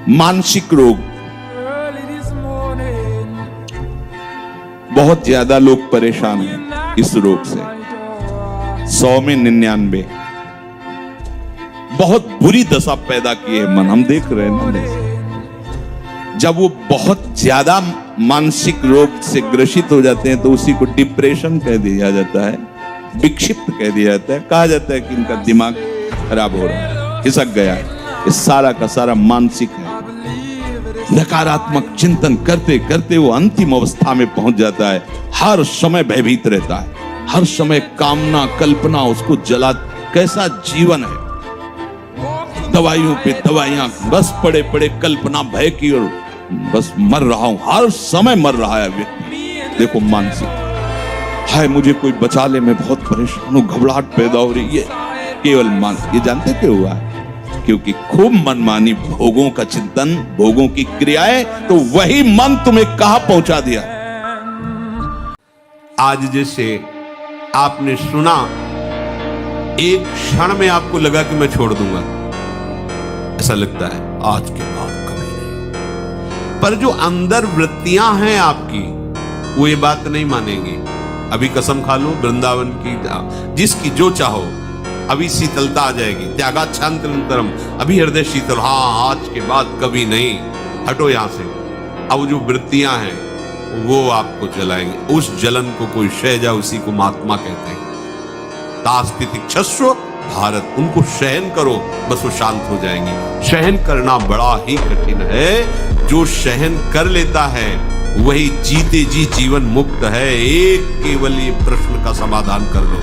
मानसिक रोग, बहुत ज्यादा लोग परेशान हैं इस रोग से। 100 में 99 बहुत बुरी दशा पैदा की है मन, हम देख रहे हैं ना। जब वो बहुत ज्यादा मानसिक रोग से ग्रसित हो जाते हैं तो उसी को डिप्रेशन कह दिया जाता है, विक्षिप्त कह दिया जाता है। कहा जाता है कि इनका दिमाग खराब हो रहा है, खिसक गया है। ये सारा का सारा मानसिक है। नकारात्मक चिंतन करते करते वो अंतिम अवस्था में पहुंच जाता है। हर समय भयभीत रहता है, हर समय कामना कल्पना उसको जला। कैसा जीवन है, दवाइयों पे दवाइयां, बस पड़े पड़े कल्पना भय की, और बस मर रहा हूं, हर समय मर रहा है व्यक्ति। देखो मानसिक है, मुझे कोई बचा ले, मैं बहुत परेशान हूं, घबराहट पैदा हो रही है। केवल मानसिक। ये जानते क्यों हुआ है? क्योंकि खूब मनमानी भोगों का चिंतन, भोगों की क्रियाएं, तो वही मन तुम्हें कहां पहुंचा दिया। आज जैसे आपने सुना, एक क्षण में आपको लगा कि मैं छोड़ दूंगा, ऐसा लगता है आज के बाद कभी नहीं। पर जो अंदर वृत्तियां हैं आपकी, वो ये बात नहीं मानेंगी। अभी कसम खा लो वृंदावन की, जिसकी जो चाहो, अभी शीतलता आ जाएगी। त्यागाच्छांतरंतरम, अभी हृदय शीतल, हाँ आज के बाद कभी नहीं, हटो यहां से। अब जो वृत्तियां हैं वो आपको जलाएंगे। उस जलन को कोई शैजा, उसी को महात्मा कहते हैं। तास्तितिक्षस्व भारत, उनको सहन करो, बस वो शांत हो जाएंगे। सहन करना बड़ा ही कठिन है। जो सहन कर लेता है वही जीते जी जीवन मुक्त है। एक केवल ये प्रश्न का समाधान कर लो,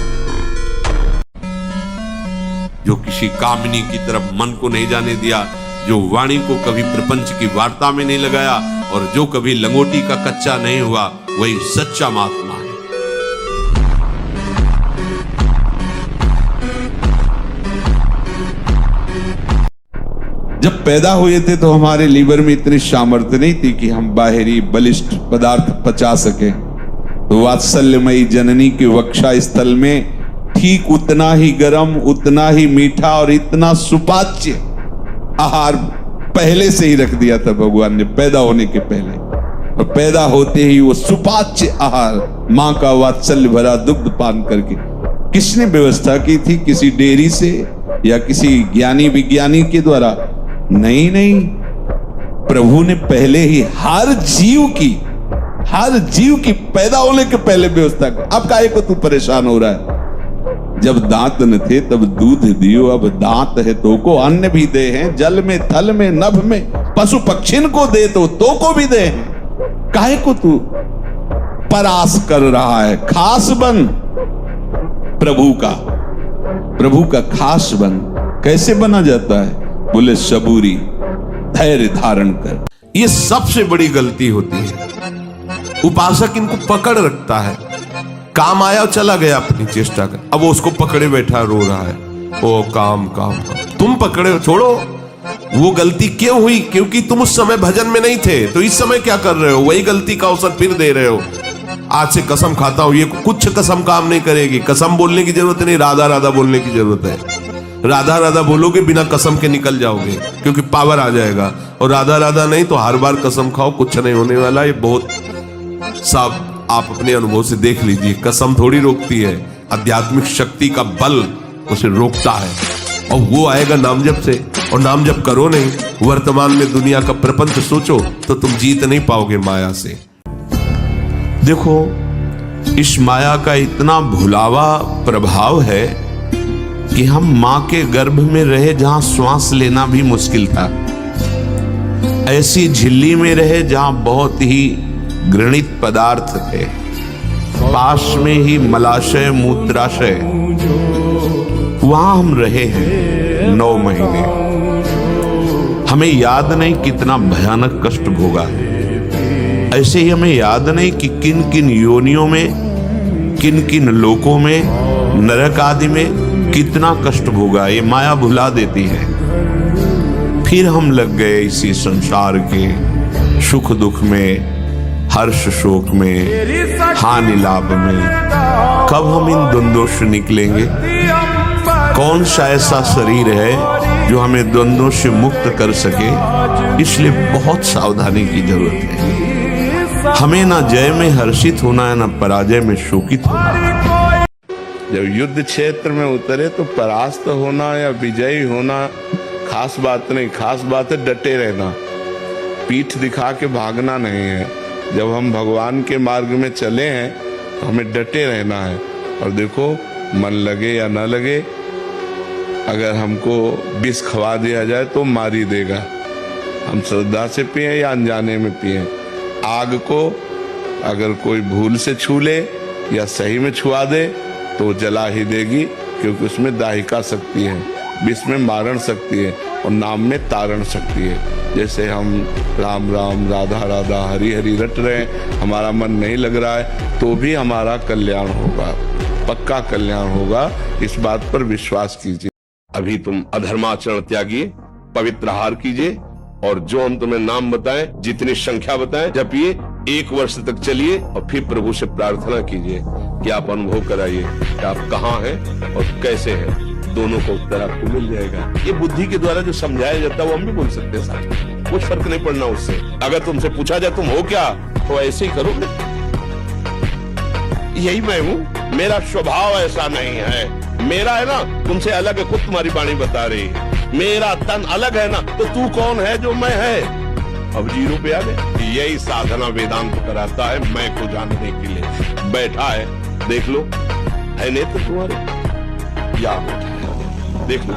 जो किसी कामिनी की तरफ मन को नहीं जाने दिया, जो वाणी को कभी प्रपंच की वार्ता में नहीं लगाया, और जो कभी लंगोटी का कच्चा नहीं हुआ, वही सच्चा महात्मा है। जब पैदा हुए थे तो हमारे लीवर में इतनी सामर्थ्य नहीं थी कि हम बाहरी बलिष्ठ पदार्थ पचा सके। तो वात्सल्यमयी जननी के वक्षा स्थल में ठीक उतना ही गर्म, उतना ही मीठा और इतना सुपाच्य आहार पहले से ही रख दिया था भगवान ने, पैदा होने के पहले। और पैदा होते ही वो सुपाच्य आहार, मां का वात्सल्य भरा दुग्ध पान करके। किसने व्यवस्था की थी? किसी डेयरी से या किसी ज्ञानी विज्ञानी के द्वारा? नहीं नहीं, प्रभु ने पहले ही हर जीव की पैदा होने के पहले व्यवस्था की। अब काहे को तू परेशान हो रहा है? जब दांत न थे तब दूध दियो, अब दांत है तो को अन्न भी दे हैं। जल में थल में नभ में पशु पक्षिन को दे तो को भी दे हैं। काहे को तू परास कर रहा है? खास बन प्रभु का खास बन। कैसे बना जाता है? बोले सबूरी, धैर्य धारण कर। ये सबसे बड़ी गलती होती है। उपासक इनको पकड़ रखता है, काम आया और चला गया अपनी चेष्टा कर। अब वो उसको पकड़े बैठा रो रहा है, ओ काम काम काम। तुम पकड़े, छोड़ो। वो गलती क्यों हुई? क्योंकि तुम उस समय भजन में नहीं थे। तो इस समय क्या कर रहे हो? वही गलती का अवसर फिर दे रहे हो। आज से कसम खाता हूं, ये कुछ कसम काम नहीं करेगी। कसम बोलने की जरूरत नहीं, राधा राधा बोलने की जरूरत है। राधा राधा बोलोगे बिना कसम के निकल जाओगे, क्योंकि पावर आ जाएगा। और राधा राधा नहीं तो हर बार कसम खाओ, कुछ नहीं होने वाला। ये बहुत साफ आप अपने अनुभव से देख लीजिए। कसम थोड़ी रोकती है, आध्यात्मिक शक्ति का बल उसे रोकता है। और वो आएगा नाम जप से। और नाम जप करो नहीं, वर्तमान में दुनिया का प्रपंच सोचो, तो तुम जीत नहीं पाओगे माया से। देखो, इस माया का इतना भुलावा प्रभाव है कि हम मां के गर्भ में रहे जहां श्वास लेना भी मुश्किल था, ऐसी झिल्ली में रहे जहां बहुत ही घृणित पदार्थ थे, पास में ही मलाशय मूत्राशय, वहां हम रहे हैं 9 महीने। हमें याद नहीं कितना भयानक कष्ट भोगा है। ऐसे ही हमें याद नहीं कि किन किन योनियों में, किन किन लोकों में, नरक आदि में कितना कष्ट भोगा। ये माया भुला देती है। फिर हम लग गए इसी संसार के सुख दुख में, हर्ष शोक में, हानि लाभ में। कब हम इन द्वंद्वों से निकलेंगे? कौन सा ऐसा शरीर है जो हमें द्वंद्वों से मुक्त कर सके, इसलिए बहुत सावधानी की जरूरत है। हमें ना जय में हर्षित होना है, ना पराजय में शोकित होना है। जब युद्ध क्षेत्र में उतरे तो परास्त होना या विजयी होना खास बात नहीं, खास बात है डटे रहना, पीठ दिखा के भागना नहीं है। जब हम भगवान के मार्ग में चले हैं तो हमें डटे रहना है। और देखो, मन लगे या न लगे, अगर हमको विष खवा दिया जाए तो मार ही देगा। हम श्रद्धा से पिए या अनजाने में पिए, आग को अगर कोई भूल से छू ले या सही में छुआ दे तो जला ही देगी, क्योंकि उसमें दाहिका शक्ति है, विष में मारण शक्ति है और नाम में तारण शक्ति है। जैसे हम राम राम राधा राधा हरि हरि रट रहे हैं, हमारा मन नहीं लग रहा है तो भी हमारा कल्याण होगा, पक्का कल्याण होगा। इस बात पर विश्वास कीजिए। अभी तुम अधर्माचरण त्यागिए, पवित्र आहार कीजिए और जो हम तुम्हें नाम बताएं, जितनी संख्या बताएं, जपिए, 1 वर्ष तक चलिए और फिर प्रभु से प्रार्थना कीजिए कि आप अनुभव कराइए कि आप कहाँ हैं और कैसे हैं। दोनों का उत्तर आपको मिल जाएगा। ये बुद्धि के द्वारा जो समझाया जाता है वो हम भी बोल सकते हैं साथ, कुछ फर्क नहीं पड़ना उससे। अगर तुमसे पूछा जाए तुम हो क्या, तो ऐसे ही करोगे, यही मैं हूँ, मेरा स्वभाव ऐसा नहीं है, मेरा है ना तुमसे अलग है, खुद तुम्हारी वाणी बता रही है। मेरा तन अलग है ना, तो तू कौन है जो मैं है। अब 0 पे आ गए। यही साधना वेदांत कराता है, मैं को जानने के लिए। बैठा है, देख लो, है नेत्र तुम्हारे, या देख लो,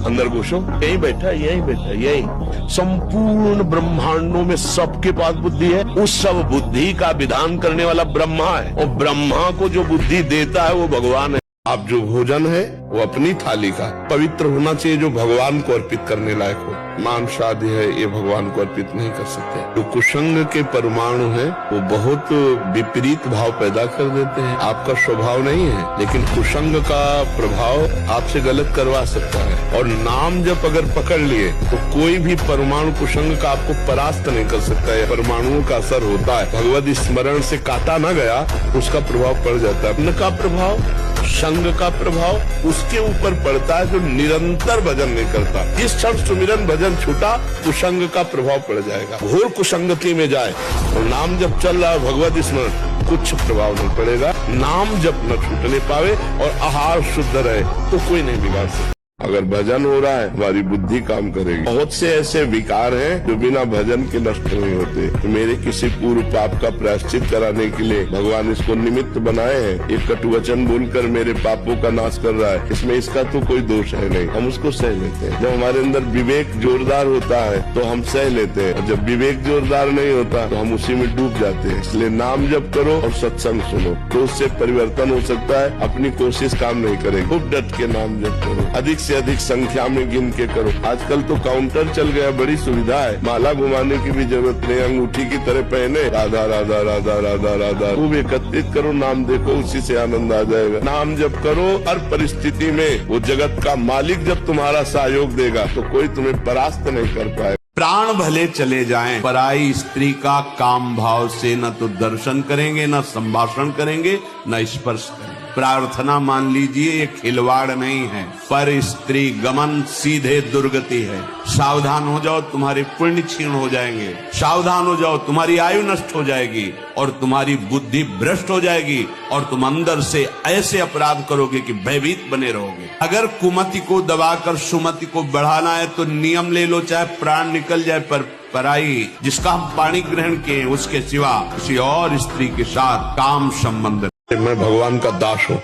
अंदर घुसो, यही बैठा, यही बैठा, यही संपूर्ण ब्रह्मांडों में सबके पास बुद्धि है। उस सब बुद्धि का विधान करने वाला ब्रह्मा है, और ब्रह्मा को जो बुद्धि देता है वो भगवान है। आप जो भोजन है वो अपनी थाली का पवित्र होना चाहिए, जो भगवान को अर्पित करने लायक हो। मांस आदि है ये भगवान को अर्पित नहीं कर सकते। जो कुसंग के परमाणु है वो बहुत विपरीत भाव पैदा कर देते हैं। आपका स्वभाव नहीं है, लेकिन कुसंग का प्रभाव आपसे गलत करवा सकता है। और नाम जब अगर पकड़ लिए तो कोई भी परमाणु कुसंग का आपको परास्त नहीं कर सकता है। परमाणुओं का असर होता है, भगवत स्मरण से काटा न गया उसका प्रभाव पड़ जाता है। अपने का प्रभाव, संग का प्रभाव उसके ऊपर पड़ता है जो निरंतर भजन नहीं करता। जिस क्षण सुमिरन भजन छूटा, कुसंग का प्रभाव पड़ जाएगा। घोर कुसंगति में जाए और नाम जब चल रहा है भगवत स्मरण, कुछ प्रभाव नहीं पड़ेगा। नाम जब न छूटने पावे और आहार शुद्ध रहे तो कोई नहीं बिगाड़ सकता। अगर भजन हो रहा है हमारी बुद्धि काम करेगी। बहुत से ऐसे विकार हैं जो बिना भजन के नष्ट नहीं होते। तो मेरे किसी पूर्व पाप का प्रायश्चित कराने के लिए भगवान इसको निमित्त बनाए हैं। एक कटुवचन बोलकर मेरे पापों का नाश कर रहा है, इसमें इसका तो कोई दोष है नहीं, हम उसको सह लेते हैं। जब हमारे अंदर विवेक जोरदार होता है तो हम सह लेते हैं, और जब विवेक जोरदार नहीं होता तो हम उसी में डूब जाते हैं। इसलिए नाम जप करो और सत्संग सुनो तो उससे परिवर्तन हो सकता है। अपनी कोशिश काम नहीं करेगी, खूब डट के नाम जप करो, अधिक से अधिक संख्या में गिन के करो। आजकल तो काउंटर चल गया, बड़ी सुविधा है, माला घुमाने की भी जरूरत नहीं, अंगूठी की तरह पहने राधा राधा राधा राधा राधा खूब एकत्रित करो, नाम देखो, उसी से आनंद आ जाएगा। नाम जब करो, हर परिस्थिति में वो जगत का मालिक जब तुम्हारा सहयोग देगा तो कोई तुम्हें परास्त नहीं कर पाए। प्राण भले चले जाएं, पराई स्त्री का काम भाव से न तो दर्शन करेंगे, न संभाषण करेंगे, न स्पर्श करेंगे। प्रार्थना मान लीजिए ये खिलवाड़ नहीं है, पर स्त्री गमन सीधे दुर्गति है। सावधान हो जाओ, तुम्हारे पुण्य क्षीण हो जाएंगे। सावधान हो जाओ, तुम्हारी आयु नष्ट हो जाएगी और तुम्हारी बुद्धि भ्रष्ट हो जाएगी, और तुम अंदर से ऐसे अपराध करोगे कि भयभीत बने रहोगे। अगर कुमति को दबाकर सुमति को बढ़ाना है तो नियम ले लो, चाहे प्राण निकल जाए, पर पराई जिसका हम पाणी ग्रहण किए उसके सिवा किसी और स्त्री के साथ काम संबंध। मैं भगवान का दास हूँ,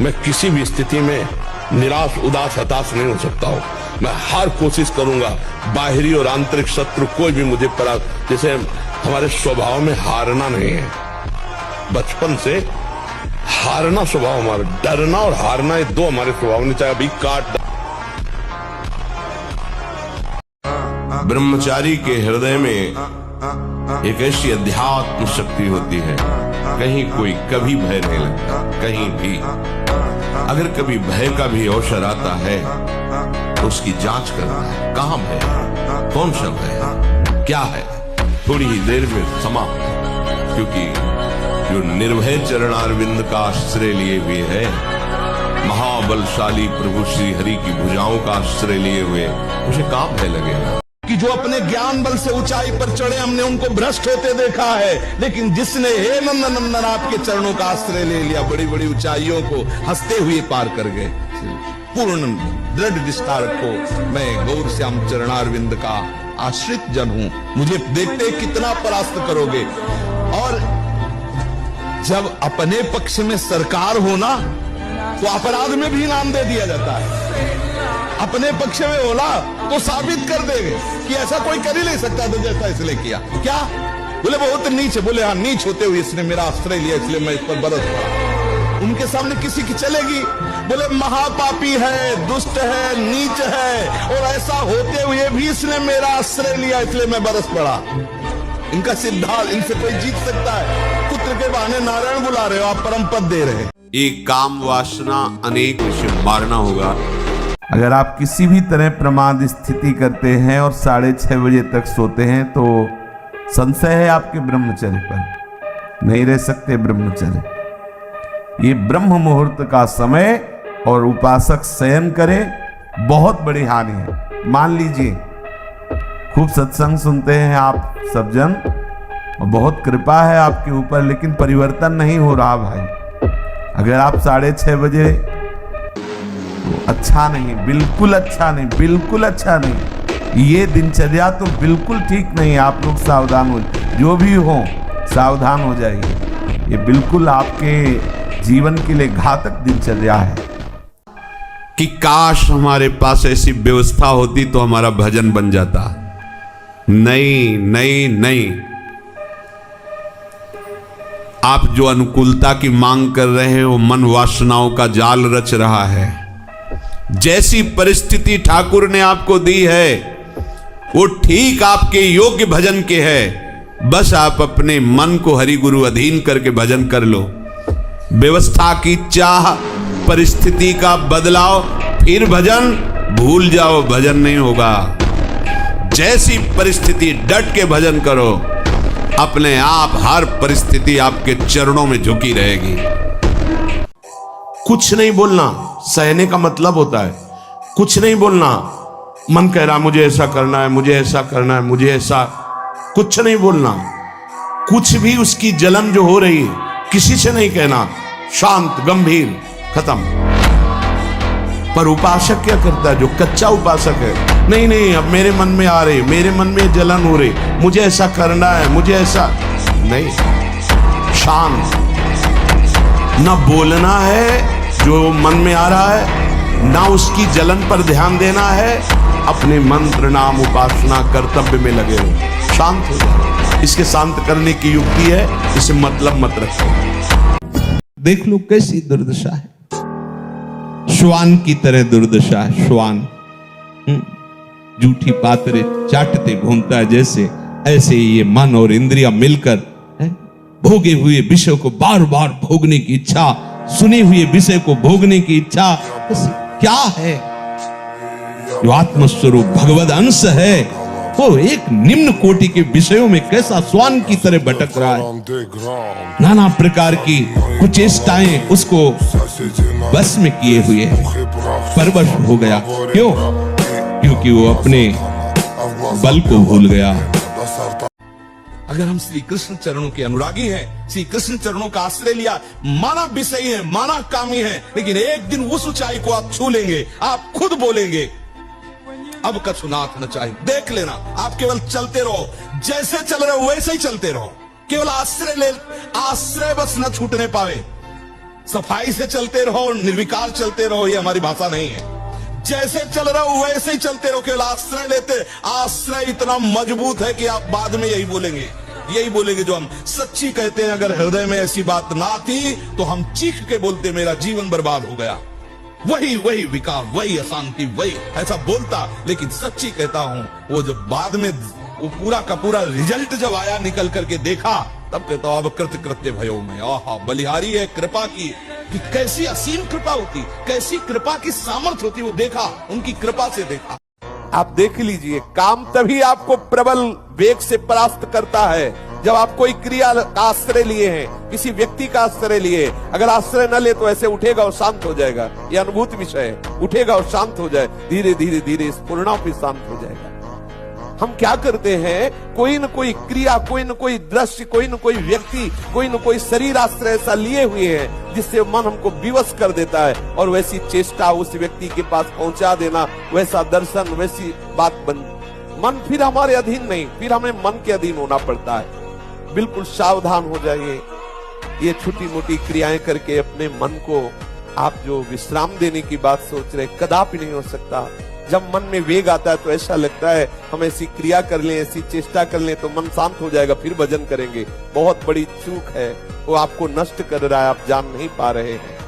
मैं किसी भी स्थिति में निराश उदास हताश नहीं हो सकता हूँ। मैं हर कोशिश करूंगा, बाहरी और आंतरिक शत्रु कोई भी मुझे जैसे हमारे स्वभाव में हारना नहीं है। बचपन से हारना स्वभाव हमारा, डरना और हारना ये दो हमारे स्वभाव ने, चाहे अभी काट। ब्रह्मचारी के हृदय में एक ऐसी अध्यात्म शक्ति होती है, कहीं कोई कभी भय नहीं लगता, कहीं भी। अगर कभी भय का भी अवसर आता है तो उसकी जांच करना है, कहां भय, कौन सा भय, क्या है, थोड़ी ही देर में समाप्त। क्योंकि जो निर्भय चरणारविंद का आश्रय लिए हुए है महाबलशाली प्रभु श्री हरि की भुजाओं का आश्रय लिए हुए मुझे काम है लगेगा कि जो अपने ज्ञान बल से ऊंचाई पर चढ़े हमने उनको भ्रष्ट होते देखा है, लेकिन जिसने हे नंदन नंदन आपके चरणों का आश्रय ले लिया बड़ी बड़ी ऊंचाइयों को हंसते हुए पार कर गए। पूर्ण दृढ़ निष्ठा रखो, मैं गौर श्याम चरणारविंद का आश्रित जन हूं, मुझे देखते कितना परास्त करोगे। और जब अपने पक्ष में सरकार हो ना तो अपराध में भी इनाम दे दिया जाता है। अपने पक्ष में होला तो साबित कर देंगे कि ऐसा कोई कर ही नहीं सकता तो जैसा इसने किया। क्या बोले बहुत नीच, बोले हाँ नीच होते हुए इसने मेरा आश्रय लिया इसलिए मैं इस पर बरस पड़ा। उनके सामने किसी की चलेगी? बोले महापापी है, दुष्ट है, नीच है और ऐसा होते हुए भी इसने मेरा आश्रय लिया इसलिए मैं बरस पड़ा। इनका सिद्धांत, इनसे कोई जीत सकता है? पुत्र के बहाने नारायण बुला रहे हो आप, परम पद दे रहे। एक काम वासना अनेक विषय मारना होगा। अगर आप किसी भी तरह प्रमाद स्थिति करते हैं और 6:30 बजे तक सोते हैं तो संशय है आपके ब्रह्मचर्य पर, नहीं रह सकते ब्रह्मचर्य। ये ब्रह्म मुहूर्त का समय और उपासक शयन करे बहुत बड़ी हानि है। मान लीजिए खूब सत्संग सुनते हैं आप सब जन और बहुत कृपा है आपके ऊपर, लेकिन परिवर्तन नहीं हो रहा भाई। अगर आप 6:30 बजे तो अच्छा नहीं, बिल्कुल अच्छा नहीं, बिल्कुल अच्छा नहीं। ये दिनचर्या तो बिल्कुल ठीक नहीं। आप लोग सावधान हो, जो भी हो सावधान हो जाइए। ये बिल्कुल आपके जीवन के लिए घातक दिनचर्या है। कि काश हमारे पास ऐसी व्यवस्था होती तो हमारा भजन बन जाता। नहीं नहीं नहीं, आप जो अनुकूलता की मांग कर रहे हो मन वासनाओं का जाल रच रहा है। जैसी परिस्थिति ठाकुर ने आपको दी है वो ठीक आपके योग्य भजन के है। बस आप अपने मन को हरि गुरु अधीन करके भजन कर लो। व्यवस्था की चाह, परिस्थिति का बदलाव, फिर भजन भूल जाओ, भजन नहीं होगा। जैसी परिस्थिति डट के भजन करो, अपने आप हर परिस्थिति आपके चरणों में झुकी रहेगी। कुछ नहीं बोलना सहने का मतलब होता है। कुछ नहीं बोलना, मन कह रहा मुझे ऐसा करना है, मुझे ऐसा करना है, मुझे ऐसा, कुछ नहीं बोलना। कुछ भी उसकी जलन जो हो रही है किसी से नहीं कहना, शांत गंभीर, खत्म। पर उपासक क्या करता है? जो कच्चा उपासक है, नहीं नहीं अब मेरे मन में आ रही, मेरे मन में जलन हो रही, मुझे ऐसा करना है, मुझे ऐसा नहीं। शांत, ना बोलना है जो मन में आ रहा है, ना उसकी जलन पर ध्यान देना है। अपने मंत्र नाम उपासना कर्तव्य में लगे हो, शांत हो जाओ। इसके शांत करने की युक्ति है, इसे मतलब मत रखो। देख लो कैसी दुर्दशा है, श्वान की तरह दुर्दशा है। श्वान जूठी पातरे चाटते घूमता है जैसे, ऐसे ही ये मन और इंद्रियां मिलकर भोगे हुए विषय को बार बार भोगने की इच्छा, सुने हुए विषय को भोगने की इच्छा क्या है? जो आत्मस्वरूप भगवद अंश है वो एक निम्न कोटि के विषयों में कैसा श्वान की तरह भटक रहा है। नाना प्रकार की कुचेष्टाएं उसको बस में किए हुए परवश हो गया। क्यों? क्योंकि वो अपने बल को भूल गया। अगर हम श्री कृष्ण चरणों के अनुरागी हैं, श्री कृष्ण चरणों का आश्रय लिया, माना विषयी है, माना कामी है, लेकिन एक दिन उस ऊंचाई को आप छू लेंगे, आप खुद बोलेंगे अब कछुनाथ न चाहिए। देख लेना, आप केवल चलते रहो, जैसे चल रहे हो वैसे ही चलते रहो। केवल आश्रय ले, आश्रय बस न छूटने पावे। सफाई से चलते रहो, निर्विकार चलते रहो, ये हमारी भाषा नहीं है। जैसे चल रहे हो वैसे ही चलते रहो, केवल आश्रय लेते। आश्रय इतना मजबूत है कि आप बाद में यही बोलेंगे जो हम सच्ची कहते हैं। अगर हृदय में ऐसी बात ना थी तो हम चीख के बोलते मेरा जीवन बर्बाद हो गया, वही विकार, वही अशांति, वही ऐसा बोलता। लेकिन सच्ची कहता हूं, वो जब बाद में वो पूरा का पूरा रिजल्ट जब आया, निकल करके देखा, तब कहता हूं अब कृत्य भयो में। आहा, बलिहारी है कृपा की, कि कैसी असीम कृपा होती, कैसी कृपा की सामर्थ्य होती, वो देखा, उनकी कृपा से देखा। आप देख लीजिए, काम तभी आपको प्रबल वेग से परास्त करता है जब आप कोई क्रिया का आश्रय लिए हैं, किसी व्यक्ति का आश्रय लिए, अगर आश्रय न ले तो ऐसे उठेगा और शांत हो जाएगा। ये अनुभूत विषय है। उठेगा और शांत हो जाए, धीरे धीरे धीरे इस पूर्णा पे शांत हो जाएगा। हम क्या करते हैं, कोई न कोई क्रिया, कोई न कोई दृश्य, कोई न कोई व्यक्ति, कोई न कोई शरीर आश्रय ऐसा लिए हुए हैं जिससे मन हमको विवश कर देता है, और वैसी चेष्टा उस व्यक्ति के पास पहुंचा देना, वैसा दर्शन, वैसी बात बन, मन फिर हमारे अधीन नहीं, फिर हमें मन के अधीन होना पड़ता है। बिल्कुल सावधान हो जाइए। ये छोटी मोटी क्रियाएं करके अपने मन को आप जो विश्राम देने की बात सोच रहे, कदापि नहीं हो सकता। जब मन में वेग आता है तो ऐसा लगता है हम ऐसी क्रिया कर लें, ऐसी चेष्टा कर लें तो मन शांत हो जाएगा, फिर भजन करेंगे। बहुत बड़ी चूक है, वो आपको नष्ट कर रहा है, आप जान नहीं पा रहे हैं।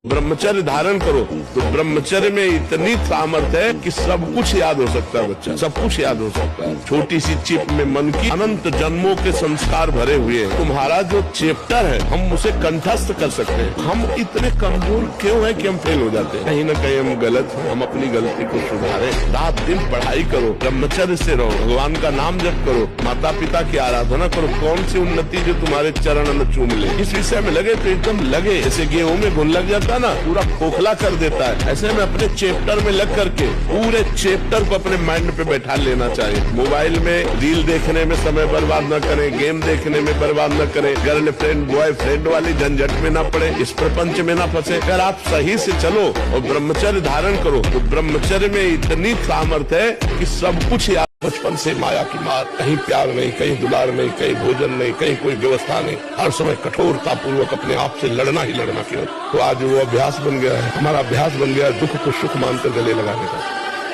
ब्रह्मचर्य धारण करो तो ब्रह्मचर्य में इतनी सामर्थ्य है कि सब कुछ याद हो सकता है। बच्चा सब कुछ याद हो सकता है। छोटी सी चिप में मन की अनंत जन्मों के संस्कार भरे हुए हैं। तुम्हारा जो चैप्टर है हम उसे कंठस्थ कर सकते हैं। हम इतने कमजोर क्यों हैं कि हम फेल हो जाते हैं? कहीं न कहीं हम गलत हैं। हम अपनी गलती को सुधारें, रात दिन पढ़ाई करो, ब्रह्मचर्य से रहो, भगवान का नाम जप करो, माता पिता की आराधना करो। कौन सी उन्नति जो तुम्हारे चरण में चूम ले। इस विषय में लगे तो एकदम लगे, जैसे गेहूं में घुन लग जाता ना, पूरा खोखला कर देता है। ऐसे में अपने चैप्टर में लग करके पूरे चैप्टर को अपने माइंड पे बैठा लेना चाहिए। मोबाइल में रील देखने में समय बर्बाद न करें, गेम देखने में बर्बाद न करें, गर्लफ्रेंड बॉयफ्रेंड वाली झंझट में न पड़े, इस प्रपंच में न फंसे। अगर आप सही से चलो और ब्रह्मचर्य धारण करो तो ब्रह्मचर्य में इतनी सामर्थ्य है कि सब कुछ याद। बचपन से माया की मार, कहीं प्यार नहीं, कहीं दुलार नहीं, कहीं भोजन नहीं, कहीं कोई व्यवस्था नहीं, हर समय कठोरता पूर्वक अपने आप से लड़ना ही लड़ना केवल। तो आज वो अभ्यास बन गया है, हमारा अभ्यास बन गया है दुख को सुख मानकर गले लगाने का।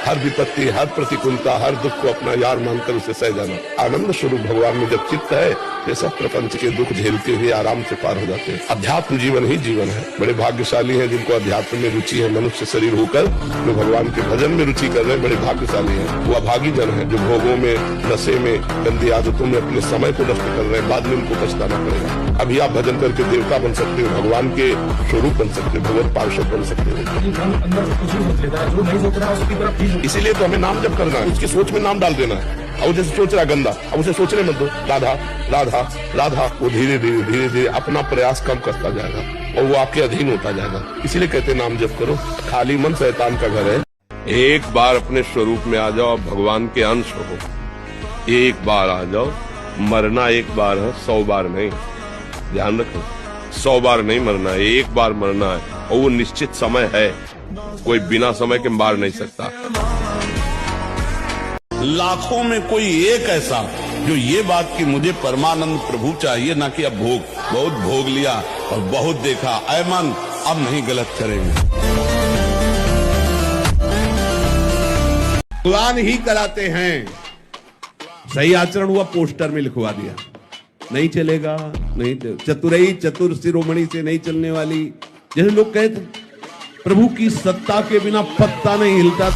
हर विपत्ति, हर प्रतिकूलता, हर दुख को अपना यार मानकर उसे सह जाना। आनंद स्वरूप भगवान में जब चित्त है तो सब प्रपंच के दुख झेलते हुए आराम से पार हो जाते हैं। अध्यात्म जीवन ही जीवन है। बड़े भाग्यशाली हैं जिनको अध्यात्म में रुचि है। मनुष्य शरीर होकर जो भगवान के भजन में रुचि कर रहे हैं, बड़े भाग्यशाली हैं। वो अभागी जन है जो भोगों में, नशे में, गंदी आदतों में अपने समय को नष्ट कर रहे हैं। बाद में उनको पछताना पड़ेगा। अभी आप भजन करके देवता बन सकते हो, भगवान के स्वरूप बन सकते हो, भगवत पार्षद बन सकते हो। इसीलिए तो हमें नाम जप करना है, उसकी सोच में नाम डाल देना है। और जैसे सोच रहा गंदा, अब उसे सोचने मत दो, राधा राधा राधा। वो धीरे धीरे अपना प्रयास कम करता जाएगा और वो आपके अधीन होता जाएगा। इसीलिए कहते नाम जप करो। खाली मन शैतान का घर है। एक बार अपने स्वरूप में आ जाओ, भगवान के अंश हो। एक बार आ जाओ। मरना एक बार है, 100 बार नहीं। ध्यान रखो, 100 बार नहीं मरना है, एक बार मरना है। और वो निश्चित समय है, कोई बिना समय के मार नहीं सकता। लाखों में कोई एक ऐसा जो ये बात कि मुझे परमानंद प्रभु चाहिए, ना कि अब भोग। बहुत भोग लिया और बहुत देखा, ऐ मन अब नहीं गलत करेंगे। भगवान ही कराते हैं। सही आचरण हुआ, पोस्टर में लिखवा दिया, नहीं चलेगा, नहीं चतुरई चतुर शिरोमणि से नहीं चलने वाली। जैसे लोग कहते प्रभु की सत्ता के बिना पत्ता नहीं हिलता।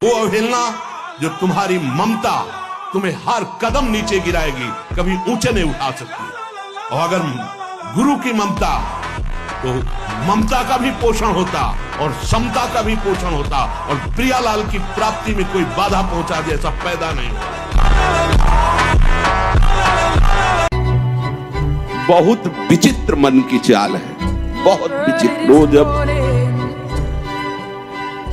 वो अवहेलना जो तुम्हारी ममता तुम्हें हर कदम नीचे गिराएगी, कभी ऊंचे नहीं उठा सकती। और अगर गुरु की ममता, तो ममता का भी पोषण होता और समता का भी पोषण होता, और प्रियालाल की प्राप्ति में कोई बाधा पहुंचा दे ऐसा पैदा नहीं होता। बहुत विचित्र मन की चाल है, बहुत विचित्र। वो जब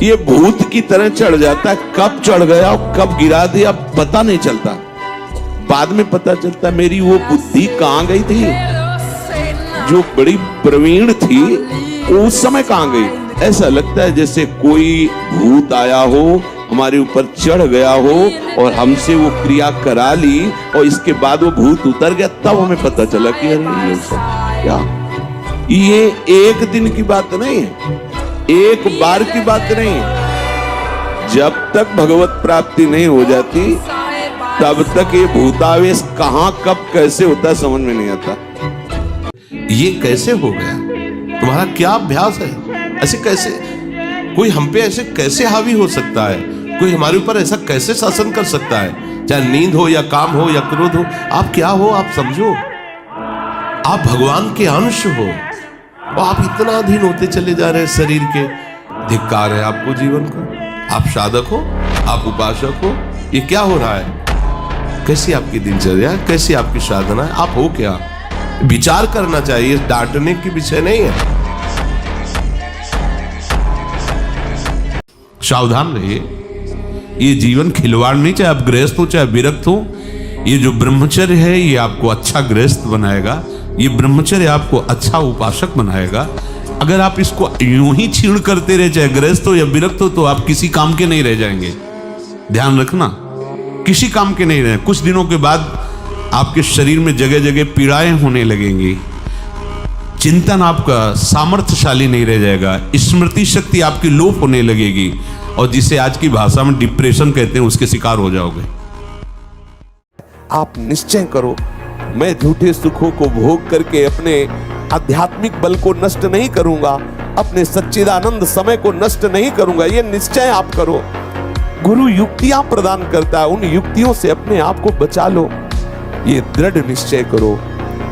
ये भूत की तरह चढ़ जाता है, कब चढ़ गया और कब गिरा दिया पता नहीं चलता। बाद में पता चलता मेरी वो बुद्धि कहां गई थी, जो बड़ी प्रवीण थी, उस समय कहां गई। ऐसा लगता है जैसे कोई भूत आया हो, हमारे ऊपर चढ़ गया हो और हमसे वो क्रिया करा ली, और इसके बाद वो भूत उतर गया, तब हमें पता चला कि अरे ये सब क्या। ये एक दिन की बात नहीं है, एक बार की बात नहीं। जब तक भगवत प्राप्ति नहीं हो जाती तब तक ये भूतावेश कहां कब कैसे होता है समझ में नहीं आता। ये कैसे हो गया? तुम्हारा क्या अभ्यास है? ऐसे कैसे कोई हम पे ऐसे कैसे हावी हो सकता है? कोई हमारे ऊपर ऐसा कैसे शासन कर सकता है? चाहे नींद हो या काम हो या क्रोध हो, आप क्या हो आप समझो। आप भगवान के अंश हो, आप इतना अधीन होते चले जा रहे हैं शरीर के। धिक्कार है आपको जीवन का। आप साधक हो, आप उपासक हो? ये क्या हो रहा है? कैसी आपकी दिनचर्या, कैसी आपकी साधना है? आप हो क्या? विचार करना चाहिए, डांटने की विषय नहीं है। सावधान रहिए, ये जीवन खिलवाड़ नहीं, चाहे आप गृहस्थ हो चाहे विरक्त हो। ये जो ब्रह्मचर्य है ये आपको अच्छा गृहस्थ बनाएगा, ये ब्रह्मचर्य आपको अच्छा उपासक बनाएगा। अगर आप इसको यूं ही छीण करते रहे, चाहे गृहस्थ हो या विरक्त हो, तो आप किसी काम के नहीं रह जाएंगे। ध्यान रखना, किसी काम के नहीं रहे। कुछ दिनों के बाद आपके शरीर में जगह जगह पीड़ाएं होने लगेंगी, चिंतन आपका सामर्थ्यशाली नहीं रह जाएगा, स्मृति शक्ति आपकी लोप होने लगेगी, और जिसे आज की भाषा में डिप्रेशन कहते हैं उसके शिकार हो जाओगे। आप निश्चय करो, मैं झूठे सुखों को भोग करके अपने आध्यात्मिक बल को नष्ट नहीं करूंगा, अपने सच्चिदानंद समय को नष्ट नहीं करूंगा। ये निश्चय आप करो। गुरु युक्तियां प्रदान करता है, उन युक्तियों से अपने आप को बचा लो। ये दृढ़ निश्चय करो,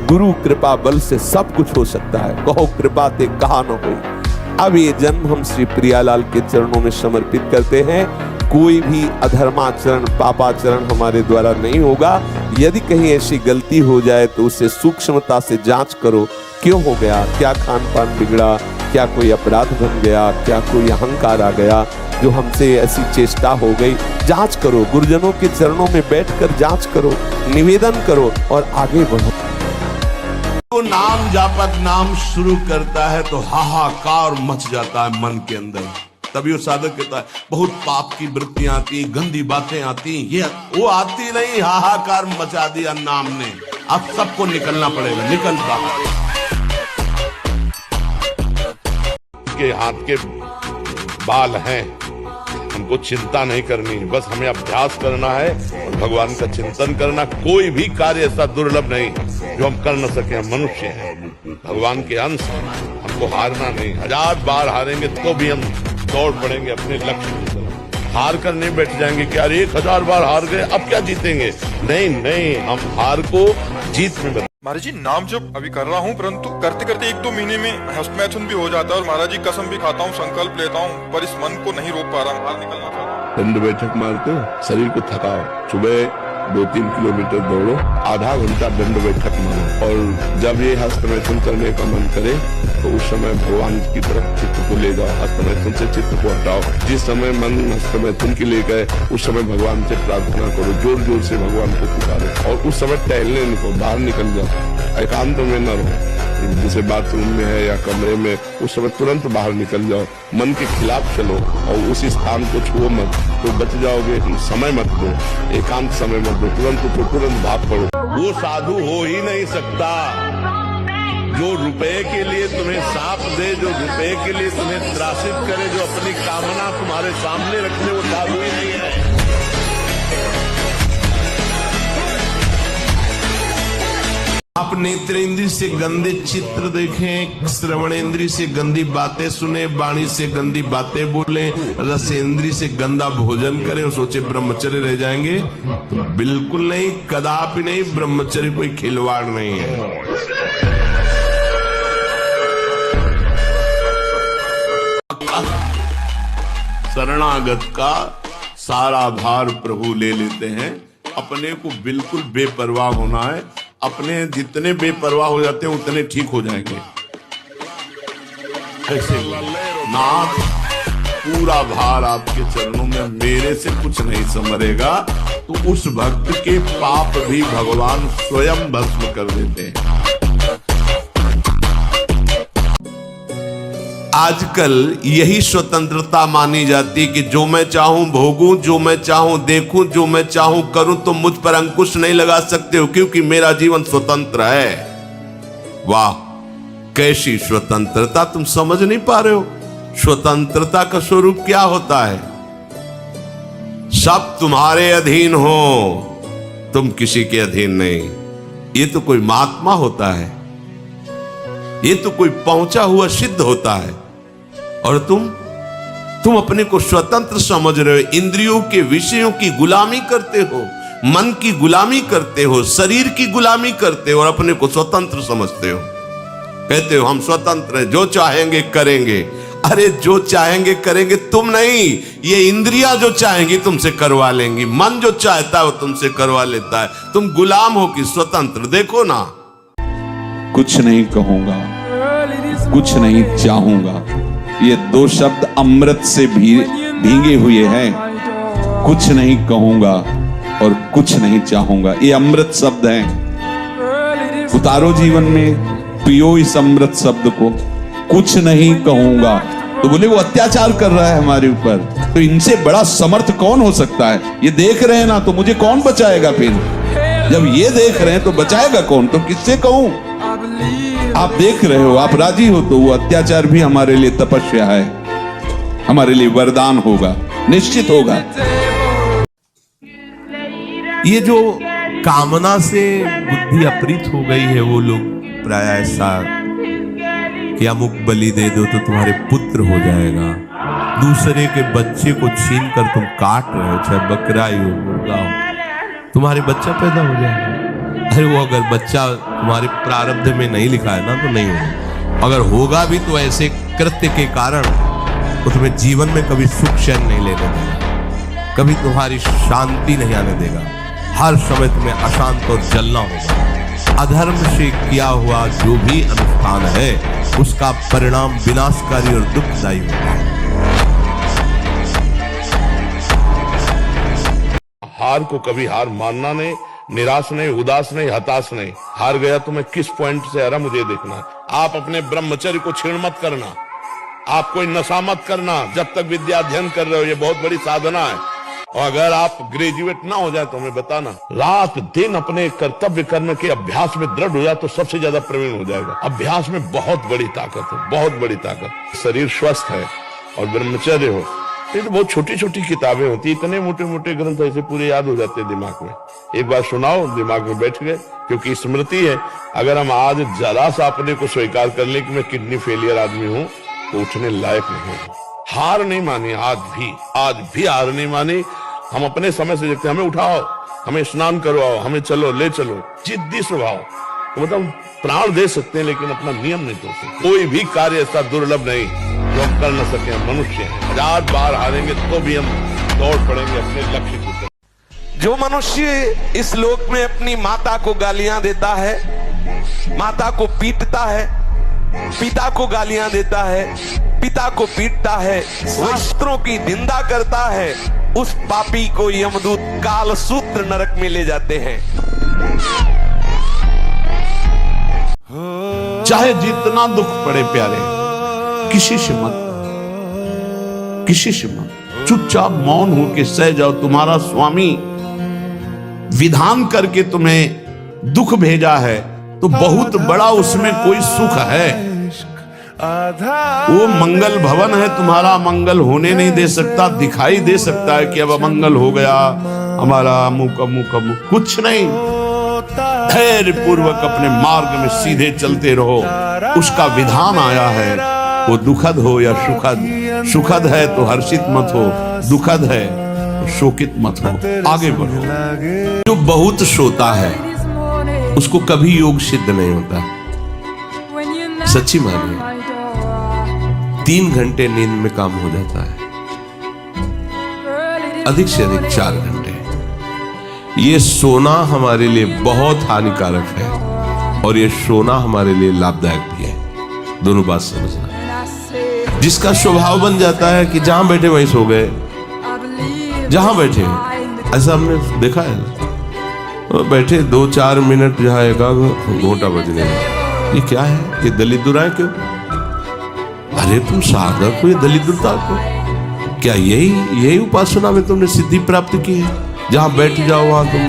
गुरु कृपा बल से सब कुछ हो सकता है। कहो कृपा ते कहा न हो। अब ये जन्म हम श्री प्रियालाल के चरणों में समर्पित करते हैं। कोई भी अधर्माचरण पापाचरण हमारे द्वारा नहीं होगा। यदि कहीं ऐसी गलती हो जाए तो उसे सूक्ष्मता से जांच करो, क्यों हो गया, क्या खान पान बिगड़ा, क्या कोई अपराध बन गया, क्या कोई अहंकार आ गया जो हमसे ऐसी चेष्टा हो गई। जांच करो, गुरुजनों के चरणों में बैठकर जांच करो, निवेदन करो और आगे बढ़ो। तो नाम जापत नाम शुरू करता है तो हाहाकार मच जाता है मन के अंदर। तभी वो साधक कहता है बहुत पाप की वृत्तियां आती, गंदी बातें आती, ये वो आती नहीं, हाहाकार मचा दिया नाम ने। अब सबको निकलना पड़ेगा, निकल बाहर। के हाथ के बाल हैं, हमको चिंता नहीं करनी है, बस हमें अभ्यास करना है और भगवान का चिंतन करना। कोई भी कार्य ऐसा दुर्लभ नहीं जो हम कर न सके। हम मनुष्य हैं, भगवान के अंश हैं, हमको हारना नहीं। 1000 बार हारेंगे तो भी हम दौड़ पड़ेंगे अपने लक्ष्य की तरफ। हार कर नहीं बैठ जाएंगे कि यार 1000 बार हार गए अब क्या जीतेंगे। नहीं नहीं, हम हार को जीत में महाराज जी नाम जब अभी कर रहा हूँ, परंतु करते करते 1-2 महीने में हस्तमैथुन भी हो जाता है और महाराज जी कसम भी खाता हूँ, संकल्प लेता हूँ, पर इस मन को नहीं रोक पा रहा, बाहर निकलना चाहता हूँ। दंड बैठक मारते हो, शरीर को थकाओ, सुबह 2-3 किलोमीटर दौड़ो, आधा घंटा दंड बैठक मारो, और जब ये हस्तमैथुन करने का मन करे तो उस समय भगवान की तरफ चित्त को ले जाओ, हस्तमैथुन से चित्त को हटाओ। जिस समय मन हस्तमैथुन के लिए गए उस समय भगवान से प्रार्थना करो, जोर जोर से भगवान को पुकारो, और उस समय टहलने निकलो, बाहर निकल जाओ, एकांत में न रहो। जैसे बाथरूम में है या कमरे में, उस समय तुरंत बाहर निकल जाओ, मन के खिलाफ चलो और उस स्थान को छुओ मत, तो बच जाओगे। समय मत दो, एकांत समय मत दो, तुरंत भाग पड़ो। वो साधु हो ही नहीं सकता जो रुपए के लिए तुम्हें साप दे, जो रुपए के लिए तुम्हें त्रासित करे, जो अपनी कामना तुम्हारे सामने रखने, वो साधु ही नहीं है। आप नेत्रेंद्रिय से गंदे चित्र देखें, श्रवणेंद्रिय से गंदी बातें सुने, वाणी से गंदी बातें बोले, रसेंद्रिय से गंदा भोजन करें और सोचे ब्रह्मचर्य रह जाएंगे, तो बिल्कुल नहीं, कदापि नहीं। ब्रह्मचर्य कोई खिलवाड़ नहीं है। शरणागत का सारा भार प्रभु ले लेते हैं। अपने को बिल्कुल बेपरवाह होना है। अपने जितने बेपरवाह हो जाते हैं उतने ठीक हो जाएंगे। ऐसे नाथ पूरा भार आपके चरणों में, मेरे से कुछ नहीं संभरेगा, तो उस भक्त के पाप भी भगवान स्वयं भस्म कर देते हैं। आजकल यही स्वतंत्रता मानी जाती है कि जो मैं चाहूं भोगूं, जो मैं चाहूं देखूं, जो मैं चाहूं करूं, तो मुझ पर अंकुश नहीं लगा सकते हो क्योंकि मेरा जीवन स्वतंत्र है। वाह, कैसी स्वतंत्रता! तुम समझ नहीं पा रहे हो स्वतंत्रता का स्वरूप क्या होता है। सब तुम्हारे अधीन हो, तुम किसी के अधीन नहीं। ये तो कोई महात्मा होता है, ये तो कोई पहुंचा हुआ सिद्ध होता है, और तुम अपने को स्वतंत्र समझ रहे हो। इंद्रियों के विषयों की गुलामी करते हो, मन की गुलामी करते हो, शरीर की गुलामी करते हो और अपने को स्वतंत्र समझते हो। कहते हो हम स्वतंत्र हैं, जो चाहेंगे करेंगे। अरे जो चाहेंगे करेंगे, तुम नहीं। ये इंद्रियां जो चाहेंगी तुमसे करवा लेंगी, मन जो चाहता है वो तुमसे करवा लेता है। तुम गुलाम हो कि स्वतंत्र? देखो ना। कुछ नहीं कहूंगा, कुछ नहीं चाहूंगा, ये दो शब्द अमृत से भीगे हुए हैं। कुछ नहीं कहूंगा और कुछ नहीं चाहूंगा, ये अमृत शब्द हैं। उतारो जीवन में, पियो इस अमृत शब्द को। कुछ नहीं कहूंगा, तो बोले वो अत्याचार कर रहा है हमारे ऊपर, तो इनसे बड़ा समर्थ कौन हो सकता है? ये देख रहे हैं ना, तो मुझे कौन बचाएगा? फिर जब ये देख रहे हैं तो बचाएगा कौन? तो किससे कहूं? आप देख रहे हो, आप राजी हो, तो वो अत्याचार भी हमारे लिए तपस्या है, हमारे लिए वरदान होगा, निश्चित होगा। ये जो कामना से बुद्धि अपरित हो गई है, वो लोग प्राय ऐसा कि अमुक बलि दे दो तो तुम्हारे पुत्र हो जाएगा। दूसरे के बच्चे को छीन कर तुम काट रहे हो, चाहे बकरा ही हो, मुर्गा हो, तुम्हारे बच्चा पैदा हो जाएगा। अरे वो अगर बच्चा तुम्हारे प्रारब्ध में नहीं लिखा है ना, तो नहीं होगा। अगर होगा भी तो ऐसे कृत्य के कारण वो तुम्हें जीवन में कभी सुख चैन नहीं लेने देगा, कभी तुम्हारी शांति नहीं आने देगा। हर समय तुम्हें अशांत और जलना होगा। अधर्म से किया हुआ जो भी अनुष्ठान है, उसका परिणाम विनाशकारी और दुखदायी होगा। हार को कभी हार मानना नहीं, निराश नहीं, उदास नहीं, हताश नहीं। हार गया तो मैं किस पॉइंट से हारा, मुझे देखना है। आप अपने ब्रह्मचर्य को छीण मत करना, आप कोई नशा मत करना जब तक विद्या अध्ययन कर रहे हो। ये बहुत बड़ी साधना है। और अगर आप ग्रेजुएट ना हो जाए तो हमें बताना। रात दिन अपने कर्तव्य कर्म के अभ्यास में दृढ़ हो जाए तो सबसे ज्यादा प्रवीण हो जाएगा। अभ्यास में बहुत बड़ी ताकत है, बहुत बड़ी ताकत। शरीर स्वस्थ है और ब्रह्मचर्य हो। ये तो बहुत छोटी छोटी किताबें होती, इतने मोटे मोटे ग्रंथ ऐसे पूरे याद हो जाते हैं दिमाग में। एक बार सुनाओ, दिमाग में बैठ गए, क्योंकि स्मृति है। अगर हम आज जरा सा अपने को स्वीकार कर ले कि मैं किडनी फेलियर आदमी हूं, तो उठने लायक नहीं हूं। हार नहीं मानी, आज भी हार नहीं मानी। हम अपने समय से देखते हैं, हमें उठाओ, हमें स्नान करवाओ, हमें चलो, ले चलो। जिद्दी स्वभाव, तो मतलब प्राण दे सकते हैं लेकिन अपना नियम नहीं तोड़ सकते। कोई भी कार्य ऐसा दुर्लभ नहीं जो हम कर न सके। हम मनुष्य हैं, 1000 बार हारेंगे तो भी हम दौड़ पड़ेंगे अपने लक्ष्य की तरफ। जो मनुष्य इस लोक में अपनी माता को गालियां देता है, माता को पीटता है, पिता को गालियां देता है, पिता को पीटता है, शास्त्रों की निंदा करता है, उस पापी को यमदूत काल सूत्र नरक में ले जाते हैं। चाहे जितना दुख पड़े प्यारे, किसी से मत चुपचाप मौन होके सह जाओ। तुम्हारा स्वामी विधान करके तुम्हें दुख भेजा है तो बहुत बड़ा उसमें कोई सुख है। वो मंगल भवन है, तुम्हारा मंगल होने नहीं दे सकता। दिखाई दे सकता है कि अब अमंगल हो गया हमारा, अमुक अमुक अमुक, कुछ नहीं। धैर्य पूर्वक अपने मार्ग में सीधे चलते रहो। उसका विधान आया है, वो दुखद हो या सुखद। सुखद है तो हर्षित मत हो, दुखद है तो शोकित मत हो, आगे बढ़ो। जो बहुत सोता है उसको कभी योग सिद्ध नहीं होता। सच्ची मानिए, 3 घंटे नींद में काम हो जाता है, अधिक से अधिक 4 घंटे। ये सोना हमारे लिए बहुत हानिकारक है और ये सोना हमारे लिए लाभदायक भी है। दोनों बात समझना। जिसका स्वभाव बन जाता है कि जहां बैठे वहीं सो गए, जहां बैठे, ऐसा हमने देखा है ना। बैठे 2-4 मिनट जहां एकाग्र, घोंटा बजने लगा। ये क्या है? ये दलित दुराए क्यों? अरे तुम साधक हो, ये दलित दुर्ता को क्या यही उपासना में तुमने सिद्धि प्राप्त की है? जहां बैठ जाओ वहां तुम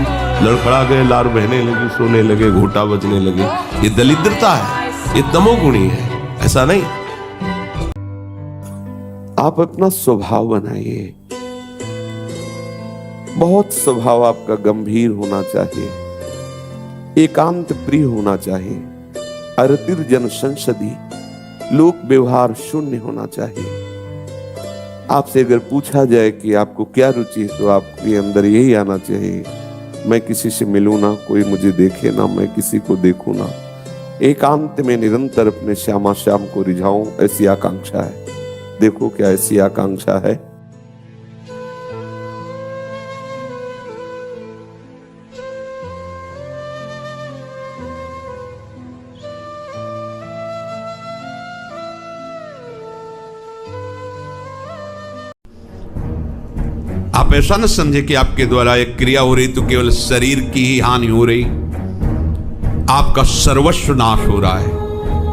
लड़खड़ा गए, लार बहने लगी, सोने लगे, घोटा बजने लगे। ये दलिद्रता है, ये तमोगुणी है, ऐसा नहीं। आप अपना स्वभाव बनाइए। बहुत स्वभाव आपका गंभीर होना चाहिए, एकांत प्रिय होना चाहिए, अरतिर जन संसदी, लोक व्यवहार शून्य होना चाहिए। आपसे अगर पूछा जाए कि आपको क्या रुचि है, तो आपके अंदर यही आना चाहिए, मैं किसी से मिलूं ना, कोई मुझे देखे ना, मैं किसी को देखूं ना, एकांत में निरंतर अपने श्यामा श्याम को रिझाऊं, ऐसी आकांक्षा है। देखो क्या ऐसी आकांक्षा है। आप ऐसा न समझे कि आपके द्वारा एक क्रिया हो रही तो केवल शरीर की ही हानि हो रही, आपका सर्वस्व नाश हो रहा है,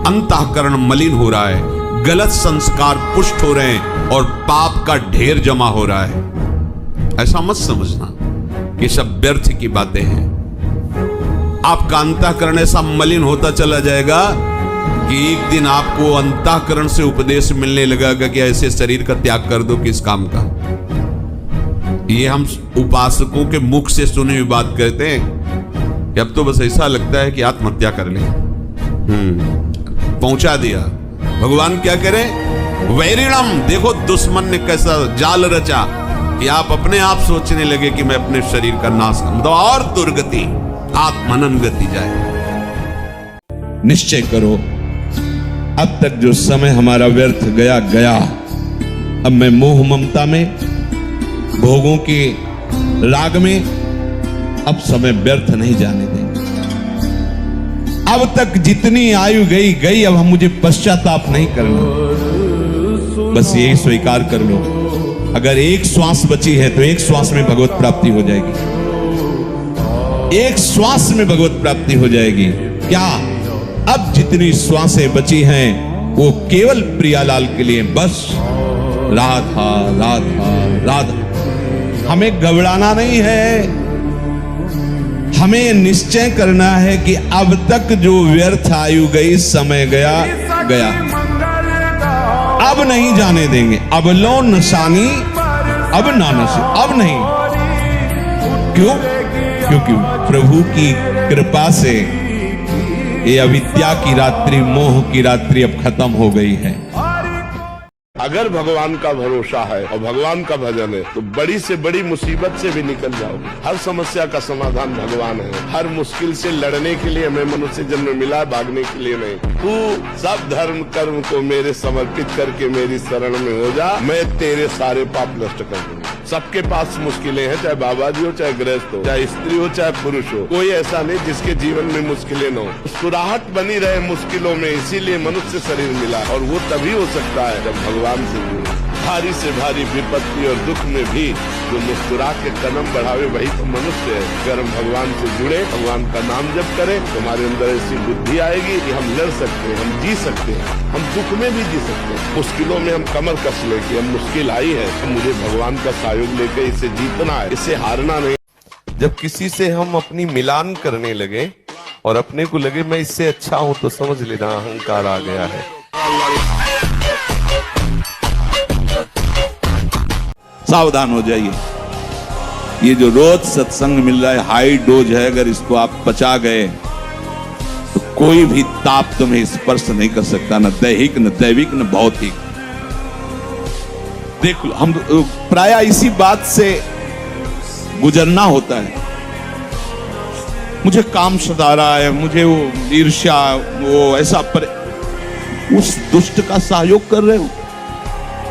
अंतःकरण मलिन हो रहा है, गलत संस्कार पुष्ट हो रहे हैं और पाप का ढेर जमा हो रहा है। ऐसा मत समझना कि सब व्यर्थ की बातें हैं। आपका अंतःकरण ऐसा मलिन होता चला जाएगा कि एक दिन आपको अंतःकरण से उपदेश मिलने लगेगा कि ऐसे शरीर का त्याग कर दो किस काम का। ये हम उपासकों के मुख से सुनी हुई बात कहते हैं कि अब तो बस ऐसा लगता है कि आत्महत्या कर ले। पहुंचा दिया। भगवान क्या करें? वैरिणम, देखो दुश्मन ने कैसा जाल रचा कि आप अपने आप सोचने लगे कि मैं अपने शरीर का नाश कर, मतलब और दुर्गति, आत्मनन गति जाए। निश्चय करो, अब तक जो समय हमारा व्यर्थ गया गया। अब मैं मोह ममता में, भोगों के राग में अब समय व्यर्थ नहीं जाने देंगे। अब तक जितनी आयु गई गई, अब हम मुझे पश्चाताप नहीं करना। बस यही स्वीकार कर लो, अगर एक श्वास बची है तो एक श्वास में भगवत प्राप्ति हो जाएगी। एक श्वास में भगवत प्राप्ति हो जाएगी। क्या अब जितनी श्वासें बची हैं वो केवल प्रियालाल के लिए, बस राधा राधा राधा। हमें घबराना नहीं है, हमें निश्चय करना है कि अब तक जो व्यर्थ आयु गई, समय गया गया, अब नहीं जाने देंगे। अब लो नशानी, अब ना नशे, अब नहीं। क्यों? क्योंकि प्रभु की कृपा से ये अविद्या की रात्रि, मोह की रात्रि अब खत्म हो गई है। अगर भगवान का भरोसा है और भगवान का भजन है तो बड़ी से बड़ी मुसीबत से भी निकल जाओगे। हर समस्या का समाधान भगवान है। हर मुश्किल से लड़ने के लिए हमें मनुष्य जन्म मिला है, भागने के लिए नहीं। तू सब धर्म कर्म को मेरे समर्पित करके मेरी शरण में हो जा, मैं तेरे सारे पाप नष्ट कर दूंगा। सबके पास मुश्किलें हैं, चाहे बाबा जी हो, चाहे गृहस्थ हो, चाहे स्त्री हो, चाहे पुरुष हो। कोई ऐसा नहीं जिसके जीवन में मुश्किलें न हो। मुस्कुराहट बनी रहे मुश्किलों में, इसीलिए मनुष्य शरीर मिला। और वो तभी हो सकता है जब भगवान से जुड़े। भारी से भारी विपत्ति और दुख में भी जो मुस्कुरा के कदम बढ़ावे वही तो मनुष्य है। अगर हम भगवान से जुड़े, भगवान का नाम जप करें, तो हमारे अंदर ऐसी बुद्धि आएगी कि हम लड़ सकते हैं, हम जी सकते हैं, हम दुख में भी जी सकते हैं। मुश्किलों में हम कमर कस ले कि हम मुश्किल आई है तो मुझे भगवान का सहयोग लेकर इसे जीतना है, इसे हारना नहीं। जब किसी से हम अपनी मिलान करने लगे और अपने को लगे मैं इससे अच्छा हूं, तो समझ लेना अहंकार आ गया है। सावधान हो जाइए। ये जो रोज सत्संग मिल रहा है हाई डोज है, अगर इसको आप पचा गए तो कोई भी ताप तुम्हें स्पर्श नहीं कर सकता, न दैहिक, न दैविक, न भौतिक। देख, हम प्राय इसी बात से गुजरना होता है। मुझे काम सता रहा है, मुझे वो ईर्ष्या, वो ऐसा, पर उस दुष्ट का सहयोग कर रहे हो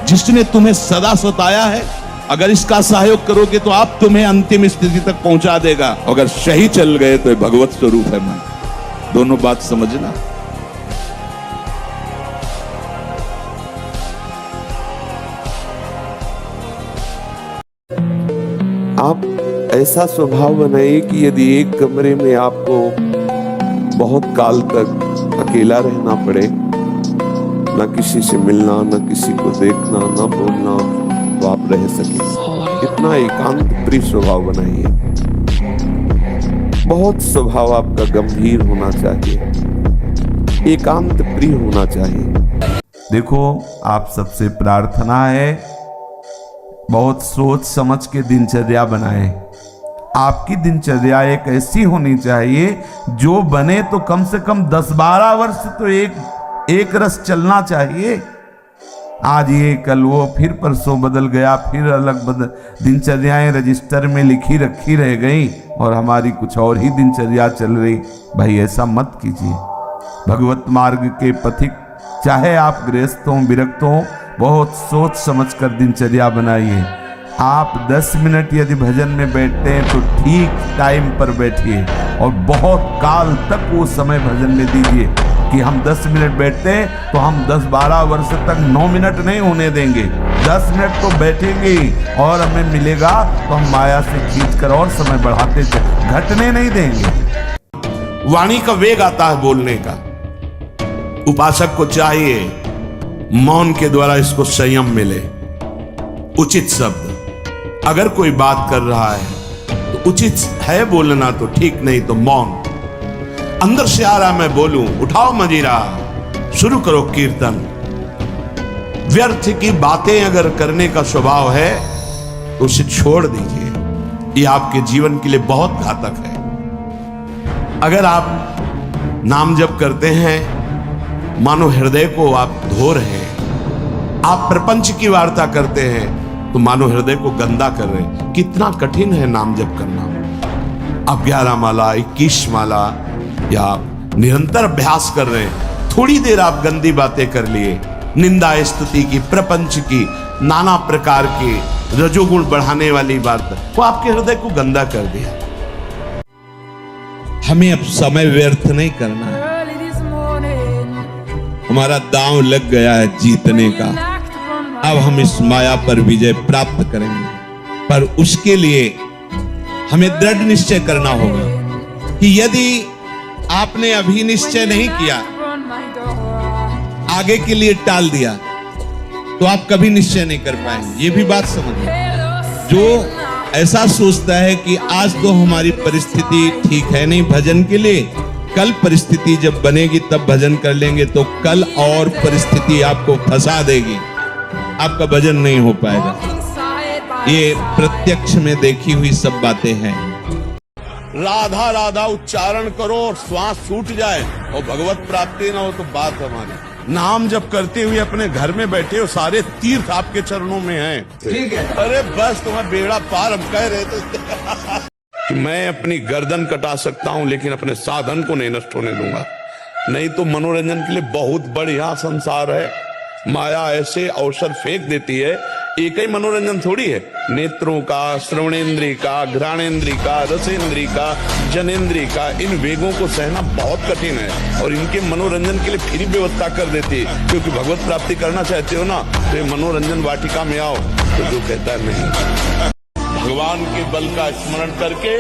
जिसने तुम्हें सदा सताया है। अगर इसका सहयोग करोगे तो आप तुम्हें अंतिम स्थिति तक पहुंचा देगा। अगर सही चल गए तो भगवत स्वरूप है मन। दोनों बात समझना। आप ऐसा स्वभाव बनाइए कि यदि एक कमरे में आपको बहुत काल तक अकेला रहना पड़े, ना किसी से मिलना, ना किसी को देखना, ना बोलना, तो आप रह सके। इतना एकांत प्रिय स्वभाव बनाइए। बहुत स्वभाव आपका गंभीर होना चाहिए, एकांत प्रिय होना चाहिए। देखो, आप सबसे प्रार्थना है, बहुत सोच समझ के दिनचर्या बनाएं। आपकी दिनचर्या एक ऐसी होनी चाहिए जो बने तो कम से कम 10-12 वर्ष तो एक रस चलना चाहिए। आज ये, कल वो, फिर परसों बदल गया, फिर अलग दिनचर्याएं रजिस्टर में लिखी रखी रह गई और हमारी कुछ और ही दिनचर्या चल रही। भाई ऐसा मत कीजिए। भगवत मार्ग के पथिक, चाहे आप गृहस्थ हों, विरक्त हों, बहुत सोच समझकर दिनचर्या बनाइए। आप 10 मिनट यदि भजन में बैठते हैं तो ठीक टाइम पर बैठिए और बहुत काल तक वो समय भजन में दीजिए कि हम 10 मिनट बैठते हैं तो हम 10-12 वर्ष तक 9 मिनट नहीं होने देंगे, 10 मिनट तो बैठेंगे ही और हमें मिलेगा तो हम माया से खींचकर और समय बढ़ाते घटने नहीं देंगे। वाणी का वेग आता है बोलने का। उपासक को चाहिए मौन के द्वारा इसको संयम मिले। उचित शब्द, अगर कोई बात कर रहा है तो उचित है बोलना तो ठीक, नहीं तो मौन। अंदर से आ रहा मैं बोलूं, उठाओ मजीरा, शुरू करो कीर्तन। व्यर्थ की बातें अगर करने का स्वभाव है तो उसे छोड़ दीजिए, ये आपके जीवन के लिए बहुत घातक है। अगर आप नाम जप करते हैं, मानो हृदय को आप धो रहे हैं। आप प्रपंच की वार्ता करते हैं तो मानो हृदय को गंदा कर रहे हैं। कितना कठिन है नाम जप करना। आप 11 माला 21 माला या निरंतर अभ्यास कर रहे हैं, थोड़ी देर आप गंदी बातें कर लिए, निंदा स्तुति की, प्रपंच की, नाना प्रकार की रजोगुण बढ़ाने वाली बात, वो आपके हृदय को गंदा कर दिया। हमें अब समय व्यर्थ नहीं करना है। हमारा दांव लग गया है जीतने का। अब हम इस माया पर विजय प्राप्त करेंगे, पर उसके लिए हमें दृढ़ निश्चय करना होगा कि यदि आपने अभी निश्चय नहीं किया, आगे के लिए टाल दिया, तो आप कभी निश्चय नहीं कर पाएंगे। ये भी बात समझिए। जो ऐसा सोचता है कि आज तो हमारी परिस्थिति ठीक है नहीं भजन के लिए, कल परिस्थिति जब बनेगी तब भजन कर लेंगे, तो कल और परिस्थिति आपको फंसा देगी, आपका भजन नहीं हो पाएगा। ये प्रत्यक्ष में देखी हुई सब बातें हैं। राधा राधा उच्चारण करो और श्वास छूट जाए और भगवत प्राप्ति ना हो तो बात हमारी। नाम जब करते हुए अपने घर में बैठे हो, सारे तीर्थ आपके चरणों में हैं। ठीक है, अरे बस तुम्हें बेड़ा पार, हम कह रहे थे मैं अपनी गर्दन कटा सकता हूं लेकिन अपने साधन को नहीं नष्ट होने दूंगा। नहीं तो मनोरंजन के लिए बहुत बढ़िया संसार है। माया ऐसे अवसर फेंक देती है, एक ही मनोरंजन थोड़ी है। नेत्रों का, श्रवणेन्द्रिय का, घ्राणेन्द्रिय का, रसेन्द्रिय का, जनेन्द्रिय का, इन वेगों को सहना बहुत कठिन है और इनके मनोरंजन के लिए फिर व्यवस्था कर देती है। क्योंकि भगवत प्राप्ति करना चाहते हो ना, तो ये मनोरंजन वाटिका में आओ। तो जो कहता है नहीं, भगवान के बल का स्मरण करके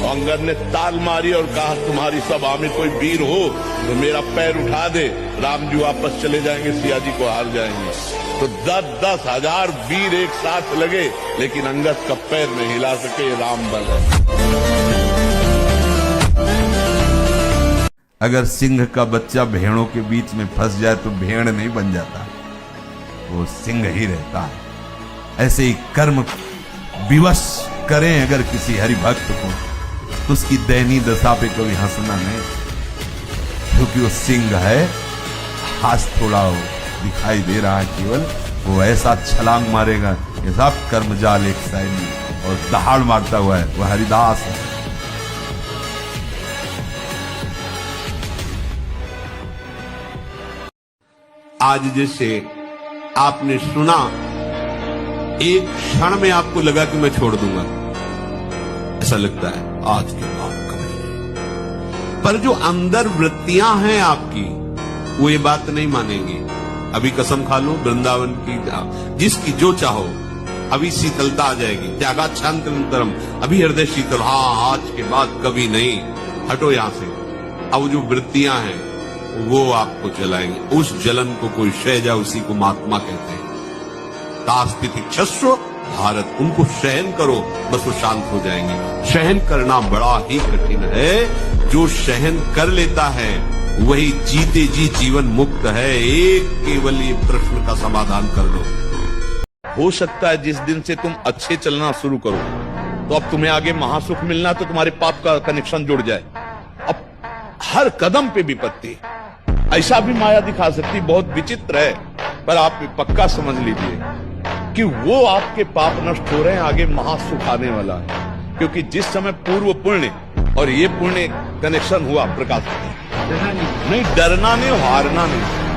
अंगद ने ताल मारी और कहा तुम्हारी सभा में कोई वीर हो तो मेरा पैर उठा दे। राम जी वापस चले जाएंगे, सिया जी को हार जाएंगे। तो 10-10 हजार वीर एक साथ लगे लेकिन अंगद का पैर नहीं हिला सके। राम बल है। अगर सिंह का बच्चा भेड़ों के बीच में फंस जाए तो भेड़ नहीं बन जाता, वो सिंह ही रहता है। ऐसे ही कर्म विवश करें अगर किसी हरि भक्त को, तो उसकी दयनीय दशा पे कभी हंसना नहीं, क्योंकि वो सिंह है। आज थोड़ा दिखाई दे रहा है केवल, वो ऐसा छलांग मारेगा कि सब कर्मजाल एक साइड और दहाड़ मारता हुआ है, वो हरिदास है। आज जैसे आपने सुना, एक क्षण में आपको लगा कि मैं छोड़ दूंगा, ऐसा लगता है आज के बाद कभी नहीं। पर जो अंदर वृत्तियां हैं आपकी, वो ये बात नहीं मानेंगी। अभी कसम खा लो वृंदावन की, जिसकी जो चाहो, अभी शीतलता आ जाएगी। त्यागात शांतरम, अभी हृदय शीतल, हाँ आज के बाद कभी नहीं, हटो यहां से। अब जो वृत्तियां हैं वो आपको जलाएंगे। उस जलन को कोई शैजा, उसी को महात्मा कहते हैं। तास्तिति क्षस्व भारत, उनको सहन करो, बस वो शांत हो जाएंगे। सहन करना बड़ा ही कठिन है। जो सहन कर लेता है वही जीते जी जीवन मुक्त है। एक केवल ये प्रश्न का समाधान कर लो। हो सकता है जिस दिन से तुम अच्छे चलना शुरू करो तो अब तुम्हें आगे महासुख मिलना, तो तुम्हारे पाप का कनेक्शन जुड़ जाए। अब हर कदम पे विपत्ति, ऐसा भी माया दिखा सकती, बहुत विचित्र है। पर आप पक्का समझ लीजिए कि वो आपके पाप नष्ट हो रहे हैं, आगे महासुख आने वाला है। क्योंकि जिस समय पूर्व पुण्य और ये पुण्य कनेक्शन हुआ, प्रकाश नहीं, डरना नहीं, हारना नहीं।